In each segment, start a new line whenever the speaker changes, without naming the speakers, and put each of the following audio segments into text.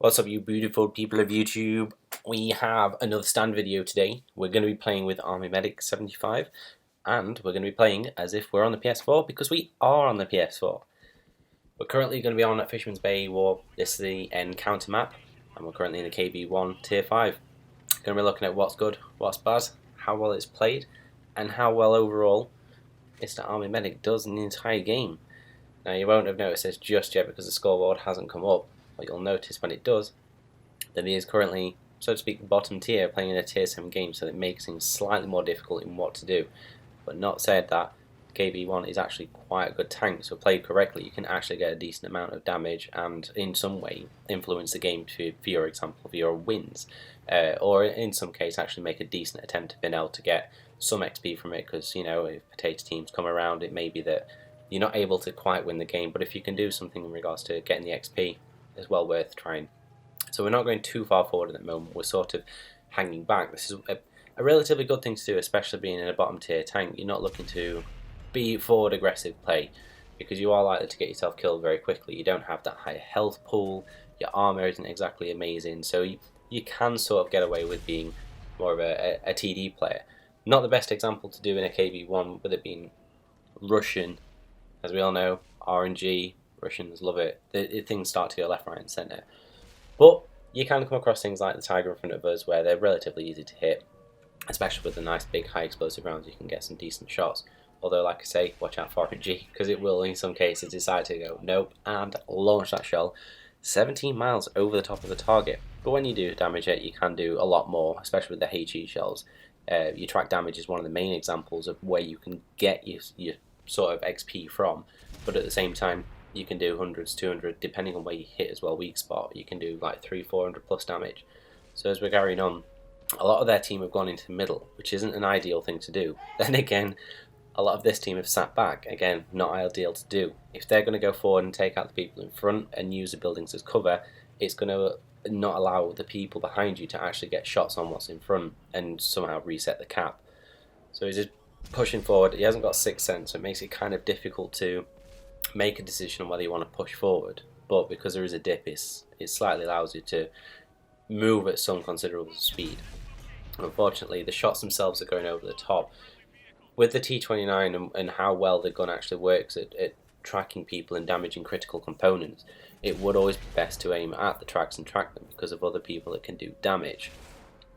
What's up, you beautiful people of YouTube? We have another stand video today. We're going to be playing with Army Medic 75, and we're going to be playing as if we're on the PS4 because we are on the PS4. We're currently going to be on at Fisherman's Bay War. This is the encounter map, and we're currently in the KB1 Tier 5. Going to be looking at what's good, what's bad, how well it's played, and how well overall Mr. Army Medic does in the entire game. Now, you won't have noticed this just yet because the scoreboard hasn't come up. But you'll notice when it does that he is currently, so to speak, the bottom tier, playing in a tier 7 game, so it makes things slightly more difficult in what to do. But not said that KB1 is actually quite a good tank, so played correctly you can actually get a decent amount of damage and in some way influence the game for your example, for your wins, or in some case actually make a decent attempt to be able to get some XP from it, because, you know, if potato teams come around, it may be that you're not able to quite win the game, but if you can do something in regards to getting the XP, is well worth trying. So we're not going too far forward at the moment, we're sort of hanging back. This is a relatively good thing to do, especially being in a bottom tier tank. You're not looking to be forward aggressive play, because you are likely to get yourself killed very quickly. You don't have that high health pool, your armor isn't exactly amazing, so you can sort of get away with being more of a TD player. Not the best example to do in a KB1 with it being Russian, as we all know, RNG, Russians love it. Things start to go left, right and centre. But you can come across things like the Tiger in front of us where they're relatively easy to hit, especially with the nice big high explosive rounds. You can get some decent shots. Although, like I say, watch out for RNG, because it will in some cases decide to go nope and launch that shell 17 miles over the top of the target. But when you do damage it, you can do a lot more, especially with the HE shells. Your track damage is one of the main examples of where you can get your sort of XP from, but at the same time you can do hundreds, 200, depending on where you hit as well. Weak spot, you can do like 300-400 plus damage. So as we're carrying on, a lot of their team have gone into the middle, which isn't an ideal thing to do. Then again, a lot of this team have sat back, again, not ideal to do. If they're going to go forward and take out the people in front and use the buildings as cover, it's going to not allow the people behind you to actually get shots on what's in front and somehow reset the cap. So he's just pushing forward. He hasn't got 6th sense, so it makes it kind of difficult to make a decision on whether you want to push forward. But because there is a dip, it slightly allows you to move at some considerable speed. Unfortunately, the shots themselves are going over the top. With the T29 and how well the gun actually works at tracking people and damaging critical components, it would always be best to aim at the tracks and track them because of other people that can do damage.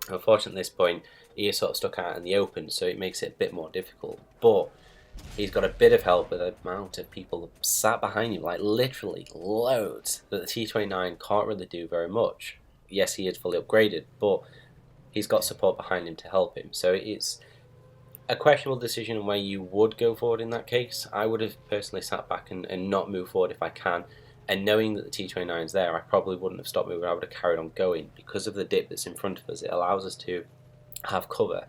Unfortunately, at this point, he is sort of stuck out in the open, so it makes it a bit more difficult. But he's got a bit of help with the amount of people sat behind him, like literally loads, that the T29 can't really do very much. Yes, he is fully upgraded, but he's got support behind him to help him. So it's a questionable decision on where you would go forward in that case. I would have personally sat back and not moved forward if I can. And knowing that the T29 is there, I probably wouldn't have stopped moving. I would have carried on going. Because of the dip that's in front of us, it allows us to have cover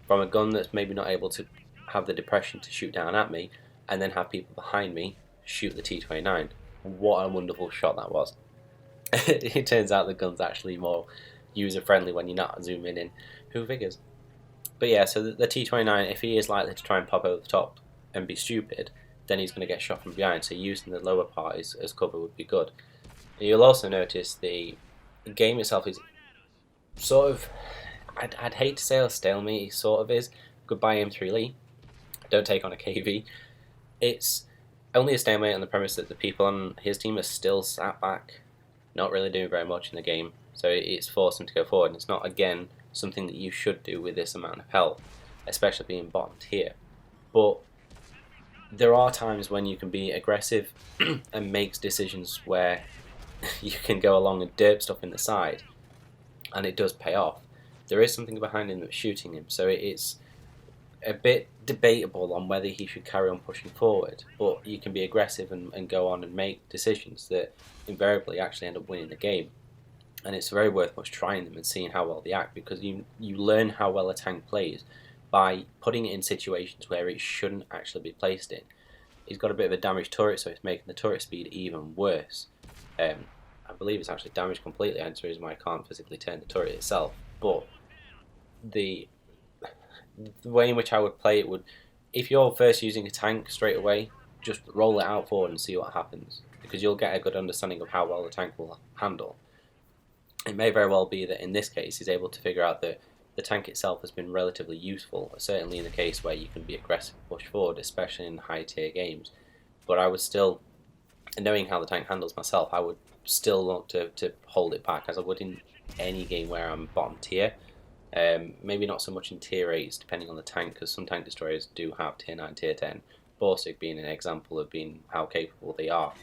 from a gun that's maybe not able to have the depression to shoot down at me, and then have people behind me shoot the T29. What a wonderful shot that was. It turns out the gun's actually more user-friendly when you're not zooming in. Who figures? But yeah, so the T29, if he is likely to try and pop over the top and be stupid, then he's going to get shot from behind, so using the lower part as cover would be good. And you'll also notice the game itself is sort of, I'd hate to say a stalemate, it sort of is. Goodbye M3 Lee, don't take on a KV. It's only a stalemate on the premise that the people on his team are still sat back, not really doing very much in the game, so it's forced them to go forward, and it's not, again, something that you should do with this amount of health, especially being bottom tier. But there are times when you can be aggressive and make decisions where you can go along and derp stuff in the side, and it does pay off. There is something behind him that's shooting him, so it's a bit debatable on whether he should carry on pushing forward, but you can be aggressive and go on and make decisions that invariably actually end up winning the game. And it's very worth much trying them and seeing how well they act, because you learn how well a tank plays by putting it in situations where it shouldn't actually be placed in. He's got a bit of a damaged turret, so it's making the turret speed even worse. I believe it's actually damaged completely, hence the reason why I can't physically turn the turret itself. But the way in which I would play it would, if you're first using a tank straight away, just roll it out forward and see what happens, because you'll get a good understanding of how well the tank will handle. It may very well be that in this case he's able to figure out that the tank itself has been relatively useful, certainly in the case where you can be aggressive push forward, especially in high tier games. But I would still, knowing how the tank handles myself, I would still want to hold it back as I would in any game where I'm bottom tier. Maybe not so much in tier 8s depending on the tank, because some tank destroyers do have tier 9, tier 10, Borsig being an example of being how capable they are.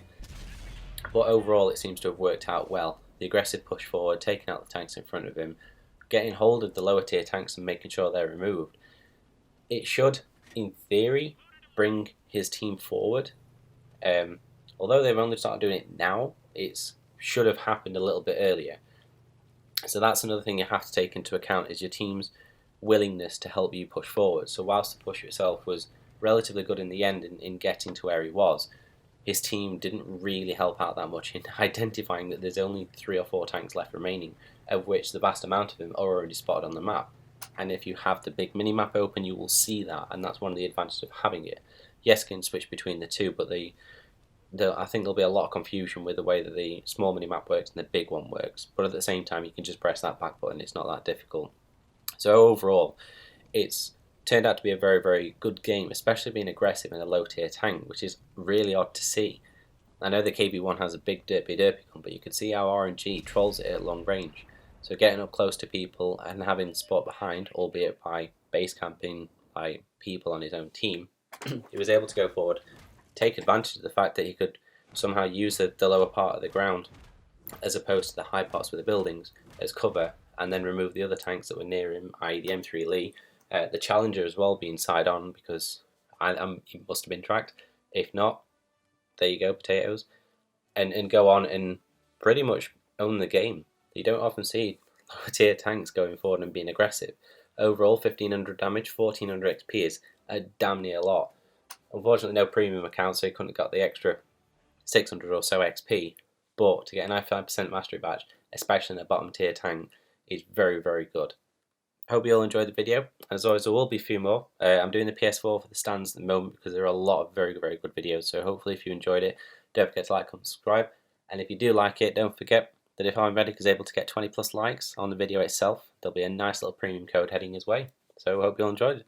But overall it seems to have worked out well. The aggressive push forward, taking out the tanks in front of him, getting hold of the lower tier tanks and making sure they're removed. It should, in theory, bring his team forward. Although they've only started doing it now, it should have happened a little bit earlier. So that's another thing you have to take into account, is your team's willingness to help you push forward. So whilst the push itself was relatively good in the end in getting to where he was, his team didn't really help out that much in identifying that there's only 3 or 4 tanks left remaining, of which the vast amount of them are already spotted on the map. And if you have the big mini-map open, you will see that, and that's one of the advantages of having it. Yes, you can switch between the two, but I think there'll be a lot of confusion with the way that the small mini-map works and the big one works. But at the same time, you can just press that back button, it's not that difficult. So overall, it's turned out to be a very, very good game, especially being aggressive in a low tier tank, which is really odd to see. I know the KB1 has a big derpy gun, but you can see how RNG trolls it at long range. So getting up close to people and having spot behind, albeit by base camping by people on his own team, he was able to go forward, take advantage of the fact that he could somehow use the lower part of the ground as opposed to the high parts with the buildings as cover, and then remove the other tanks that were near him, i.e. the M3 Lee. The Challenger as well being side on, because he must have been tracked. If not, there you go, potatoes. And go on and pretty much own the game. You don't often see lower tier tanks going forward and being aggressive. Overall, 1500 damage, 1400 XP is a damn near lot. Unfortunately, no premium account, so he couldn't have got the extra 600 or so XP. But to get a 95% mastery badge, especially in a bottom tier tank, is very, very good. Hope you all enjoyed the video. As always, there will be a few more. I'm doing the PS4 for the stands at the moment because there are a lot of very, very good videos. So hopefully if you enjoyed it, don't forget to like and subscribe. And if you do like it, don't forget that if I'm is able to get 20+ likes on the video itself, there'll be a nice little premium code heading his way. So hope you all enjoyed it.